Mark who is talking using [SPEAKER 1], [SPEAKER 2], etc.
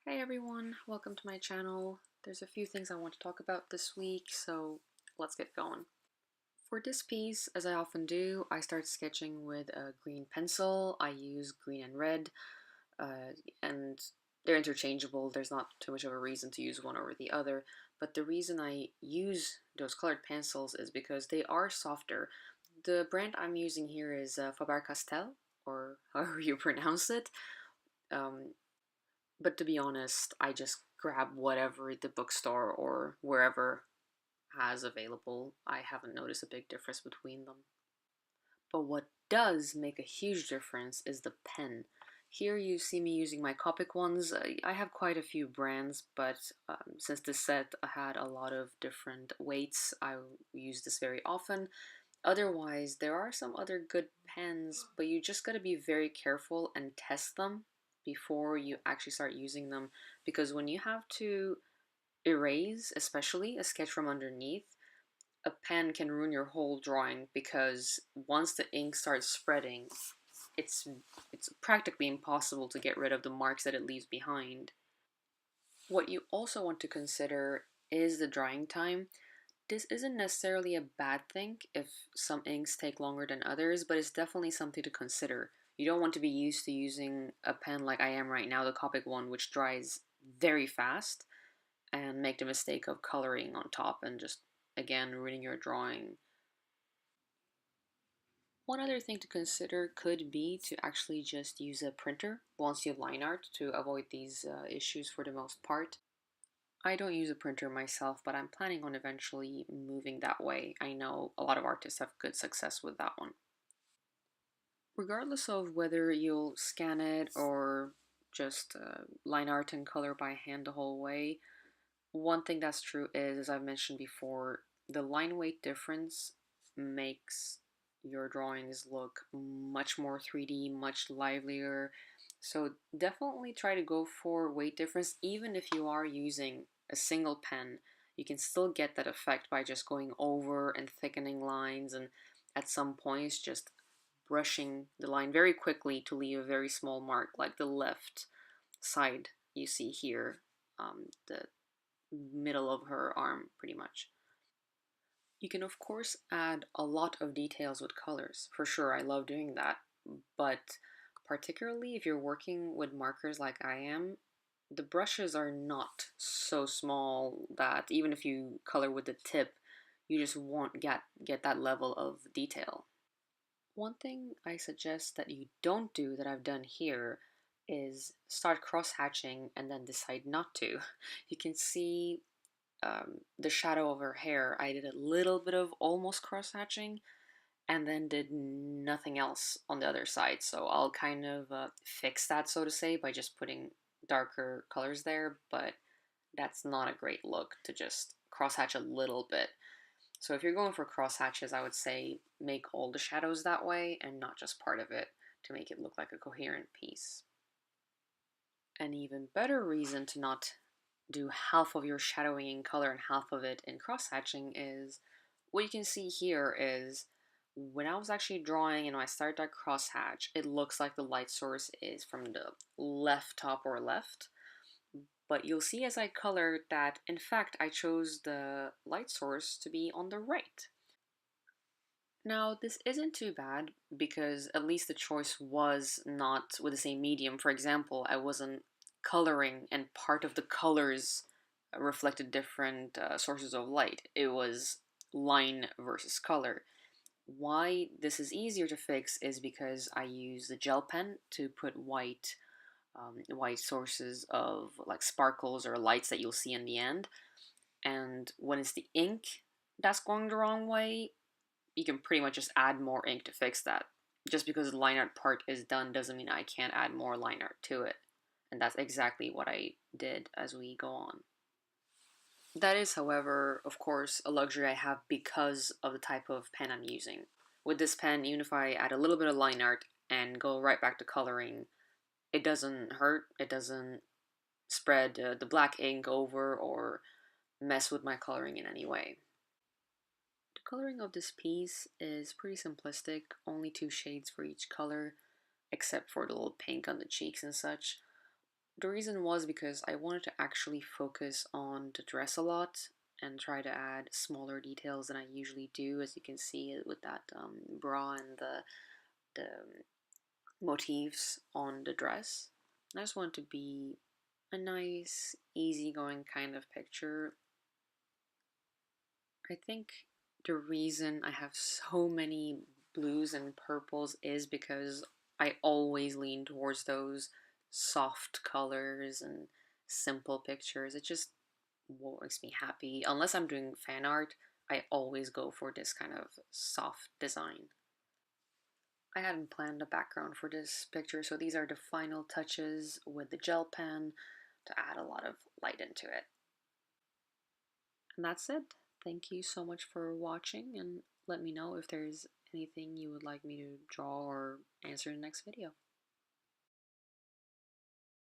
[SPEAKER 1] Hey everyone, welcome to my channel. There's a few things I want to talk about this week, so let's get going. For this piece, as I often do, I start sketching with a green pencil. I use green and red, and they're interchangeable. There's not too much of a reason to use one over the other, but the reason I use those colored pencils is because they are softer. The brand I'm using here is Faber-Castell, or however you pronounce it. Um, But to be honest, I just grab whatever the bookstore or wherever has available. I haven't noticed a big difference between them. But what does make a huge difference is the pen. Here you see me using my Copic ones. I have quite a few brands, but since this set had a lot of different weights, I use this very often. Otherwise, there are some other good pens, but you just gotta be very careful and test them before you actually start using them, because when you have to erase, especially a sketch from underneath, a pen can ruin your whole drawing because once the ink starts spreading, it's it's practically impossible to get rid of the marks that it leaves behind. What you also want to consider is the drying time. This isn't necessarily a bad thing if some inks take longer than others, but it's definitely something to consider. You don't want to be used to using a pen like I am right now, the Copic one, which dries very fast, and make the mistake of coloring on top and just, again, ruining your drawing. One other thing to consider could be to actually just use a printer once you line art to avoid these issues for the most part. I don't use a printer myself, but I'm planning on eventually moving that way. I know a lot of artists have good success with that one. Regardless of whether you'll scan it or just line art and color by hand the whole way, one thing that's true is, as I've mentioned before, the line weight difference makes your drawings look much more 3D, much livelier. So definitely try to go for weight difference, even if you are using a single pen. You can still get that effect by just going over and thickening lines, and at some points just brushing the line very quickly to leave a very small mark, like the left side you see here, the middle of her arm pretty much. You can of course add a lot of details with colors. For sure, I love doing that, but particularly if you're working with markers like I am, the brushes are not so small that even if you color with the tip, you just won't get that level of detail. One thing I suggest that you don't do that I've done here is start cross-hatching and then decide not to. You can see the shadow of her hair. I did a little bit of almost cross-hatching and then did nothing else on the other side. So I'll kind of fix that, so to say, by just putting darker colors there, but that's not a great look to just cross-hatch a little bit. So if you're going for cross hatches, I would say make all the shadows that way and not just part of it to make it look like a coherent piece. An even better reason to not do half of your shadowing in color and half of it in cross hatching is what you can see here is when I was actually drawing and when I started that cross hatch, it looks like the light source is from the left top or left. But you'll see as I colored that, in fact, I chose the light source to be on the right. Now, this isn't too bad because at least the choice was not with the same medium. For example, I wasn't coloring and part of the colors reflected different sources of light. It was line versus color. Why this is easier to fix is because I use the gel pen to put white sources of like sparkles or lights that you'll see in the end. And when it's the ink that's going the wrong way, you can pretty much just add more ink to fix that. Just because the line art part is done doesn't mean I can't add more line art to it. And that's exactly what I did as we go on. That is, however, of course, a luxury I have because of the type of pen I'm using. With this pen, even if I add a little bit of line art and go right back to coloring, it doesn't hurt, it doesn't spread the black ink over or mess with my coloring in any way. The coloring of this piece is pretty simplistic, only two shades for each color, except for the little pink on the cheeks and such. The reason was because I wanted to actually focus on the dress a lot and try to add smaller details than I usually do, as you can see with that bra and the motifs on the dress. I just want it to be a nice, easygoing kind of picture. I think the reason I have so many blues and purples is because I always lean towards those soft colors and simple pictures. It just what makes me happy. Unless I'm doing fan art, I always go for this kind of soft design. I hadn't planned a background for this picture, so these are the final touches with the gel pen to add a lot of light into it. And that's it. Thank you so much for watching, and let me know if there's anything you would like me to draw or answer in the next video.